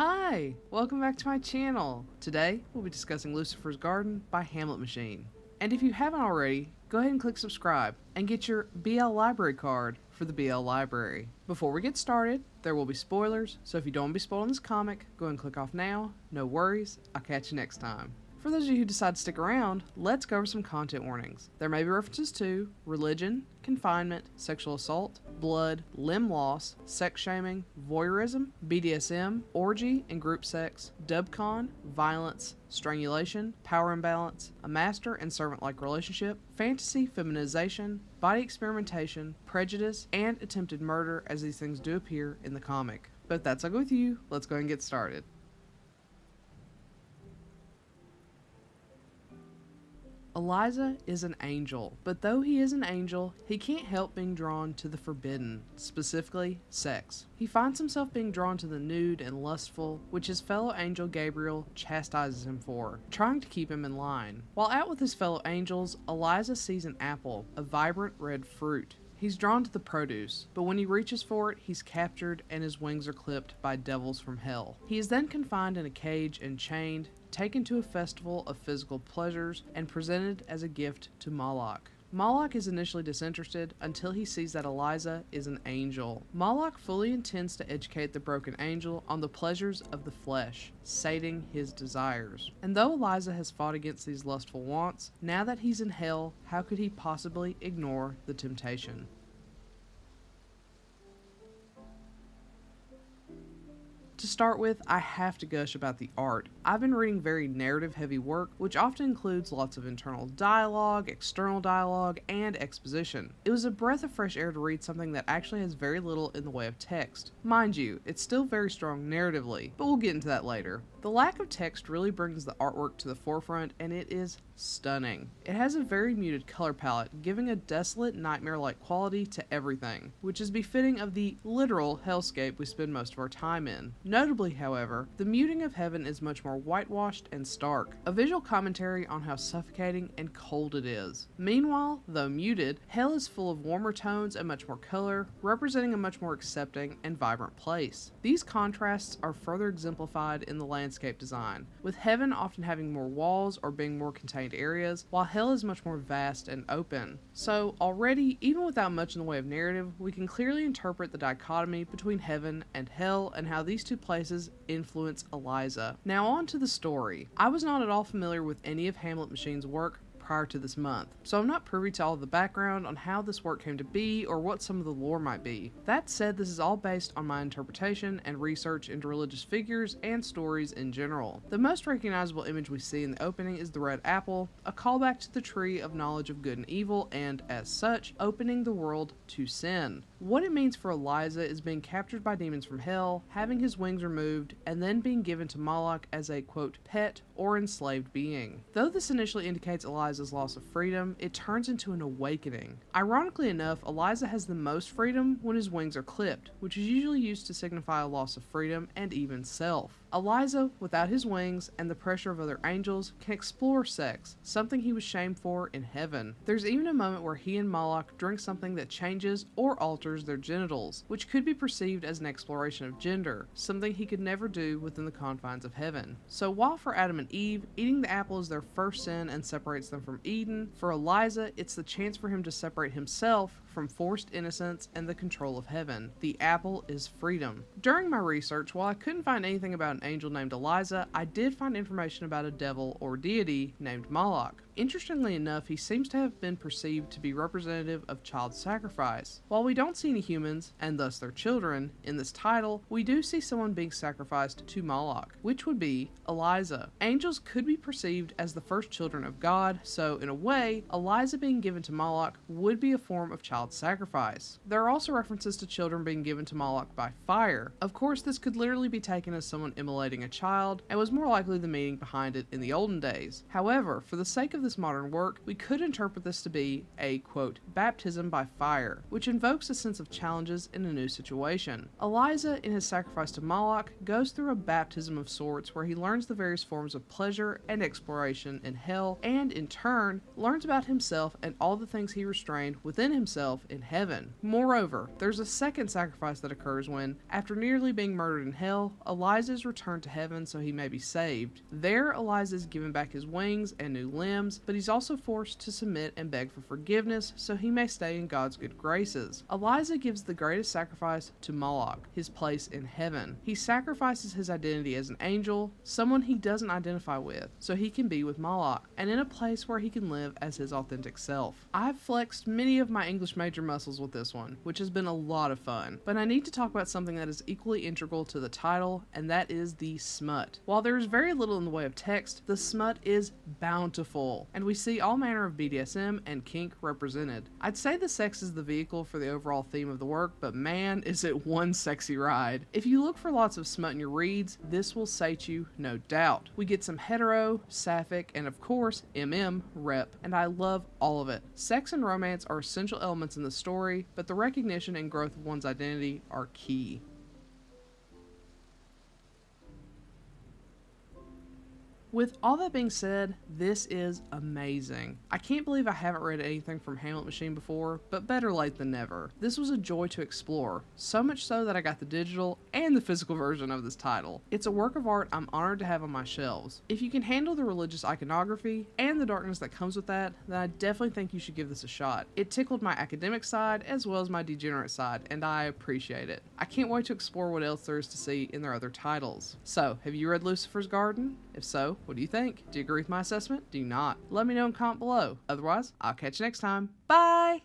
Hi! Welcome back to my channel. Today, we'll be discussing Lucifer's Garden by HamletMachine. And if you haven't already, go ahead and click subscribe and get your BL library card for the BL library. Before we get started, there will be spoilers, so if you don't want to be spoiled in this comic, go ahead and click off now. No worries, I'll catch you next time. For those of you who decide to stick around, let's go over some content warnings. There may be references to religion, confinement, sexual assault, blood, limb loss, sex shaming, voyeurism, BDSM, orgy and group sex, dubcon, violence, strangulation, power imbalance, a master and servant-like relationship, fantasy feminization, body experimentation, prejudice, and attempted murder as these things do appear in the comic. But if that's all good with you, let's go ahead and get started. Eliza is an angel, but though he is an angel, he can't help being drawn to the forbidden, specifically sex. He finds himself being drawn to the nude and lustful, which his fellow angel Gabriel chastises him for, trying to keep him in line. While out with his fellow angels, Eliza sees an apple, a vibrant red fruit. He's drawn to the produce, but when he reaches for it, he's captured and his wings are clipped by devils from hell. He is then confined in a cage and chained, taken to a festival of physical pleasures, and presented as a gift to Moloch. Moloch is initially disinterested until he sees that Eliza is an angel. Moloch fully intends to educate the broken angel on the pleasures of the flesh, sating his desires. And though Eliza has fought against these lustful wants, now that he's in hell, how could he possibly ignore the temptation? To start with, I have to gush about the art. I've been reading very narrative-heavy work, which often includes lots of internal dialogue, external dialogue, and exposition. It was a breath of fresh air to read something that actually has very little in the way of text. Mind you, it's still very strong narratively, but we'll get into that later. The lack of text really brings the artwork to the forefront, and it is stunning. It has a very muted color palette, giving a desolate, nightmare-like quality to everything, which is befitting of the literal hellscape we spend most of our time in. Notably, however, the muting of heaven is much more whitewashed and stark, a visual commentary on how suffocating and cold it is. Meanwhile, though muted, hell is full of warmer tones and much more color, representing a much more accepting and vibrant place. These contrasts are further exemplified in the landscape design, with heaven often having more walls or being more contained areas, while hell is much more vast and open. So already, even without much in the way of narrative, we can clearly interpret the dichotomy between heaven and hell and how these two places influence Eliza. Now on to the story. I was not at all familiar with any of HamletMachine's work prior to this month, so I'm not privy to all of the background on how this work came to be or what some of the lore might be. That said, this is all based on my interpretation and research into religious figures and stories in general. The most recognizable image we see in the opening is the red apple, a callback to the tree of knowledge of good and evil, and as such, opening the world to sin. What it means for Eliza is being captured by demons from hell, having his wings removed, and then being given to Moloch as a, quote, pet or enslaved being. Though this initially indicates Eliza's loss of freedom, it turns into an awakening. Ironically enough, Eliza has the most freedom when his wings are clipped, which is usually used to signify a loss of freedom and even self. Eliza, without his wings and the pressure of other angels, can explore sex, something he was shamed for in heaven. There's even a moment where he and Moloch drink something that changes or alters their genitals, which could be perceived as an exploration of gender, something he could never do within the confines of heaven. So while for Adam and Eve, eating the apple is their first sin and separates them from Eden, for Eliza, it's the chance for him to separate himself from forced innocence and the control of heaven. The apple is freedom. During my research, while I couldn't find anything about an angel named Eliza, I did find information about a devil or deity named Moloch. Interestingly enough, he seems to have been perceived to be representative of child sacrifice. While we don't see any humans, and thus their children, in this title, we do see someone being sacrificed to Moloch, which would be Eliza. Angels could be perceived as the first children of God, so in a way, Eliza being given to Moloch would be a form of child sacrifice. There are also references to children being given to Moloch by fire. Of course, this could literally be taken as someone immolating a child, and was more likely the meaning behind it in the olden days. However, for the sake of of this modern work, we could interpret this to be a, quote, baptism by fire, which invokes a sense of challenges in a new situation. Eliza, in his sacrifice to Moloch, goes through a baptism of sorts where he learns the various forms of pleasure and exploration in hell, and in turn, learns about himself and all the things he restrained within himself in heaven. Moreover, there's a second sacrifice that occurs when, after nearly being murdered in hell, Eliza is returned to heaven so he may be saved. There, Eliza is given back his wings and new limbs, but he's also forced to submit and beg for forgiveness so he may stay in God's good graces. Eliza gives the greatest sacrifice to Moloch, his place in heaven. He sacrifices his identity as an angel, someone he doesn't identify with, so he can be with Moloch, and in a place where he can live as his authentic self. I've flexed many of my English major muscles with this one, which has been a lot of fun, but I need to talk about something that is equally integral to the title, and that is the smut. While there is very little in the way of text, the smut is bountiful, and we see all manner of BDSM and kink represented. I'd say the sex is the vehicle for the overall theme of the work, but man, is it one sexy ride. If you look for lots of smut in your reads, this will sate you, no doubt. We get some hetero, sapphic, and of course, rep, and I love all of it. Sex and romance are essential elements in the story, but the recognition and growth of one's identity are key. With all that being said, this is amazing. I can't believe I haven't read anything from HamletMachine before, but better late than never. This was a joy to explore, so much so that I got the digital and the physical version of this title. It's a work of art I'm honored to have on my shelves. If you can handle the religious iconography and the darkness that comes with that, then I definitely think you should give this a shot. It tickled my academic side as well as my degenerate side, and I appreciate it. I can't wait to explore what else there is to see in their other titles. So, have you read Lucifer's Garden? If so, what do you think? Do you agree with my assessment? Do you not? Let me know in comment below. Otherwise, I'll catch you next time. Bye!